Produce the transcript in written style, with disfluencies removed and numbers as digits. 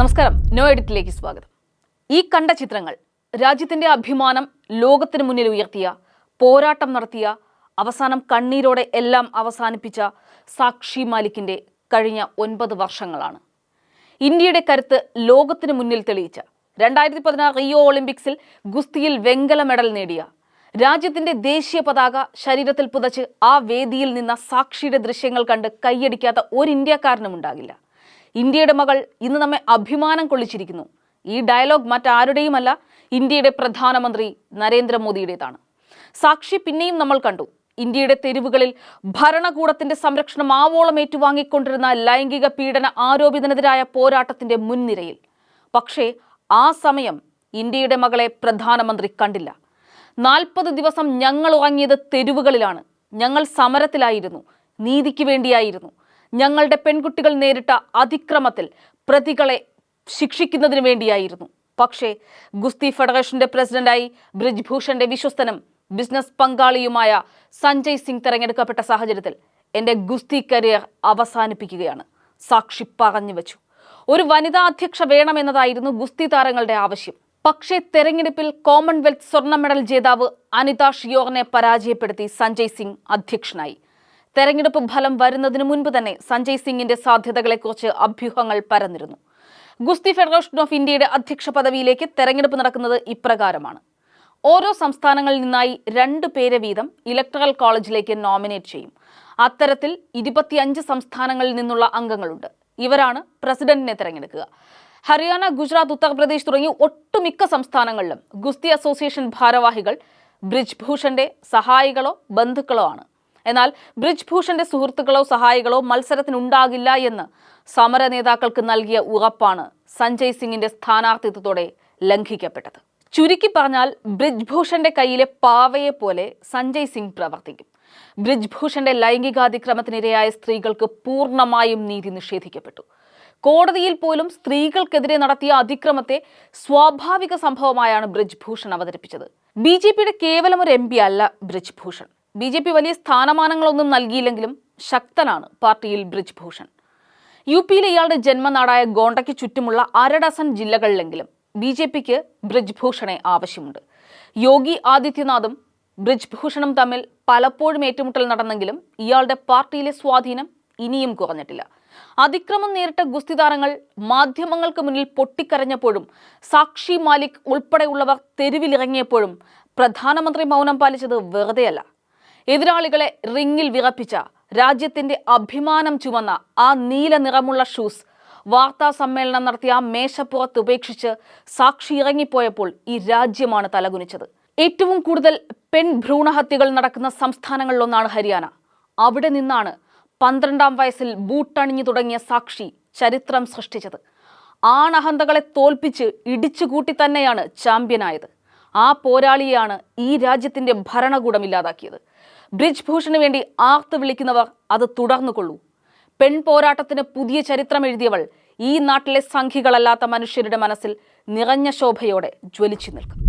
നമസ്കാരം, നോ എഡിറ്റിലേക്ക് സ്വാഗതം. ഈ കണ്ട ചിത്രങ്ങൾ രാജ്യത്തിന്റെ അഭിമാനം ലോകത്തിന് മുന്നിൽ ഉയർത്തിയ, പോരാട്ടം നടത്തിയ, അവസാനം കണ്ണീരോടെ എല്ലാം അവസാനിപ്പിച്ച സാക്ഷി മാലിക്കിന്റെ കഴിഞ്ഞ 9 വർഷങ്ങളാണ്. ഇന്ത്യയുടെ കരുത്ത് ലോകത്തിന് മുന്നിൽ തെളിയിച്ച 2016 റിയോ ഒളിമ്പിക്സിൽ ഗുസ്തിയിൽ വെങ്കല മെഡൽ നേടിയ, രാജ്യത്തിന്റെ ദേശീയ പതാക ശരീരത്തിൽ പുതച്ച് ആ വേദിയിൽ നിന്ന സാക്ഷിയുടെ ദൃശ്യങ്ങൾ കണ്ട് കൈയടിക്കാത്ത ഒരു ഇന്ത്യക്കാരനും ഉണ്ടാകില്ല. ഇന്ത്യയുടെ മകൾ ഇന്ന് നമ്മെ അഭിമാനം കൊള്ളിച്ചിരിക്കുന്നു. ഈ ഡയലോഗ് മറ്റാരുടെയുമല്ല, ഇന്ത്യയുടെ പ്രധാനമന്ത്രി നരേന്ദ്രമോദിയുടേതാണ്. സാക്ഷി പിന്നെയും നമ്മൾ കണ്ടു. ഇന്ത്യയുടെ തെരുവുകളിൽ ഭരണകൂടത്തിന്റെ സംരക്ഷണം ആവോളം ഏറ്റുവാങ്ങിക്കൊണ്ടിരുന്ന ലൈംഗിക പീഡന ആരോപിതനെതിരായ പോരാട്ടത്തിന്റെ മുൻനിരയിൽ. പക്ഷേ ആ സമയം ഇന്ത്യയുടെ മകളെ പ്രധാനമന്ത്രി കണ്ടില്ല. 40 ദിവസം ഞങ്ങൾ ഉറങ്ങിയത് തെരുവുകളിലാണ്. ഞങ്ങൾ സമരത്തിലായിരുന്നു, നീതിക്ക് വേണ്ടിയായിരുന്നു. ഞങ്ങളുടെ പെൺകുട്ടികൾ നേരിട്ട അതിക്രമത്തിൽ പ്രതികളെ ശിക്ഷിക്കുന്നതിന് വേണ്ടിയായിരുന്നു. പക്ഷേ ഗുസ്തി ഫെഡറേഷന്റെ പ്രസിഡന്റായി ബ്രിജ് ഭൂഷന്റെ വിശ്വസ്തനും ബിസിനസ് പങ്കാളിയുമായ സഞ്ജയ് സിംഗ് തെരഞ്ഞെടുക്കപ്പെട്ട സാഹചര്യത്തിൽ എൻ്റെ ഗുസ്തി കരിയർ അവസാനിപ്പിക്കുകയാണ്, സാക്ഷി പറഞ്ഞു വെച്ചു. ഒരു വനിതാ അധ്യക്ഷ വേണമെന്നതായിരുന്നു ഗുസ്തി താരങ്ങളുടെ ആവശ്യം. പക്ഷേ തെരഞ്ഞെടുപ്പിൽ കോമൺവെൽത്ത് സ്വർണ്ണ മെഡൽ ജേതാവ് അനിത ഷിയോറിനെ പരാജയപ്പെടുത്തി സഞ്ജയ് സിംഗ് അധ്യക്ഷനായി. തെരഞ്ഞെടുപ്പ് ഫലം വരുന്നതിന് മുൻപ് തന്നെ സഞ്ജയ് സിംഗിന്റെ സാധ്യതകളെക്കുറിച്ച് അഭ്യൂഹങ്ങൾ പരന്നിരുന്നു. ഗുസ്തി ഫെഡറേഷൻ ഓഫ് ഇന്ത്യയുടെ അധ്യക്ഷ പദവിയിലേക്ക് തെരഞ്ഞെടുപ്പ് നടക്കുന്നത് ഇപ്രകാരമാണ്. ഓരോ സംസ്ഥാനങ്ങളിൽ നിന്നായി 2 പേരെ വീതം ഇലക്ടറൽ കോളേജിലേക്ക് നോമിനേറ്റ് ചെയ്യും. അത്തരത്തിൽ 25 സംസ്ഥാനങ്ങളിൽ നിന്നുള്ള അംഗങ്ങളുണ്ട്. ഇവരാണ് പ്രസിഡന്റിനെ തെരഞ്ഞെടുക്കുക. ഹരിയാന, ഗുജറാത്ത്, ഉത്തർപ്രദേശ് തുടങ്ങി ഒട്ടുമിക്ക സംസ്ഥാനങ്ങളിലും ഗുസ്തി അസോസിയേഷൻ ഭാരവാഹികൾ ബ്രിജ് ഭൂഷന്റെ സഹായികളോ ബന്ധുക്കളോ ആണ്. എന്നാൽ ബ്രിജ് ഭൂഷന്റെ സുഹൃത്തുക്കളോ സഹായികളോ മത്സരത്തിനുണ്ടാകില്ല എന്ന് സമര നേതാക്കൾക്ക് നൽകിയ ഉറപ്പാണ് സഞ്ജയ് സിംഗിന്റെ സ്ഥാനാർത്ഥിത്വത്തോടെ ലംഘിക്കപ്പെട്ടത്. ചുരുക്കി പറഞ്ഞാൽ ബ്രിജ് ഭൂഷന്റെ കയ്യിലെ പാവയെ പോലെ സഞ്ജയ് സിംഗ് പ്രവർത്തിക്കും. ബ്രിജ് ഭൂഷന്റെ ലൈംഗികാതിക്രമത്തിനിരയായ സ്ത്രീകൾക്ക് പൂർണ്ണമായും നീതി നിഷേധിക്കപ്പെട്ടു. കോടതിയിൽ പോലും സ്ത്രീകൾക്കെതിരെ നടത്തിയ അതിക്രമത്തെ സ്വാഭാവിക സംഭവമായാണ് ബ്രിജ് ഭൂഷൺ അവതരിപ്പിച്ചത്. BJPയുടെ കേവലം ഒരു MP അല്ല ബ്രിജ് ഭൂഷൺ. BJP വലിയ സ്ഥാനമാനങ്ങളൊന്നും നൽകിയില്ലെങ്കിലും ശക്തനാണ് പാർട്ടിയിൽ ബ്രിജ് ഭൂഷൺ. UPയിലെ ഇയാളുടെ ജന്മനാടായ ഗോണ്ടയ്ക്ക് ചുറ്റുമുള്ള 1/2 ഡസൻ ജില്ലകളിലെങ്കിലും BJPക്ക് ബ്രിജ് ഭൂഷണെ ആവശ്യമുണ്ട്. യോഗി ആദിത്യനാഥും ബ്രിജ് ഭൂഷണും തമ്മിൽ പലപ്പോഴും ഏറ്റുമുട്ടൽ നടന്നെങ്കിലും ഇയാളുടെ പാർട്ടിയിലെ സ്വാധീനം ഇനിയും കുറഞ്ഞിട്ടില്ല. അതിക്രമം നേരിട്ട ഗുസ്തി താരങ്ങൾ മാധ്യമങ്ങൾക്ക് മുന്നിൽ പൊട്ടിക്കരഞ്ഞപ്പോഴും സാക്ഷി മാലിക് ഉൾപ്പെടെയുള്ളവർ തെരുവിലിറങ്ങിയപ്പോഴും പ്രധാനമന്ത്രി മൗനം പാലിച്ചത് വെറുതെയല്ല. എതിരാളികളെ റിങ്ങിൽ വിറപ്പിച്ച, രാജ്യത്തിന്റെ അഭിമാനം ചുമന്ന ആ നീല നിറമുള്ള ഷൂസ് വാർത്താ സമ്മേളനം നടത്തിയ ആ മേശപ്പുറത്ത് ഉപേക്ഷിച്ച് സാക്ഷി ഇറങ്ങിപ്പോയപ്പോൾ ഈ രാജ്യമാണ് തലകുനിച്ചത്. ഏറ്റവും കൂടുതൽ ഭ്രൂണഹത്യകൾ നടക്കുന്ന സംസ്ഥാനങ്ങളിലൊന്നാണ് ഹരിയാന. അവിടെ നിന്നാണ് 12ാം വയസ്സിൽ ബൂട്ടണിഞ്ഞു തുടങ്ങിയ സാക്ഷി ചരിത്രം സൃഷ്ടിച്ചത്. ആണഹന്തകളെ തോൽപ്പിച്ച് ഇടിച്ചുകൂട്ടി തന്നെയാണ് ചാമ്പ്യനായത്. ആ പോരാളിയെയാണ് ഈ രാജ്യത്തിന്റെ ഭരണകൂടം ഇല്ലാതാക്കിയത്. ബ്രിജ് ഭൂഷന് വേണ്ടി ആർത്ത് വിളിക്കുന്നവർ അത് തുടർന്നുകൊള്ളൂ. പോരാട്ടത്തിന് പുതിയ ചരിത്രം എഴുതിയവൾ ഈ നാട്ടിലെ സംഘികളല്ലാത്ത മനുഷ്യരുടെ മനസ്സിൽ നിറഞ്ഞ ശോഭയോടെ ജ്വലിച്ചു നിൽക്കും.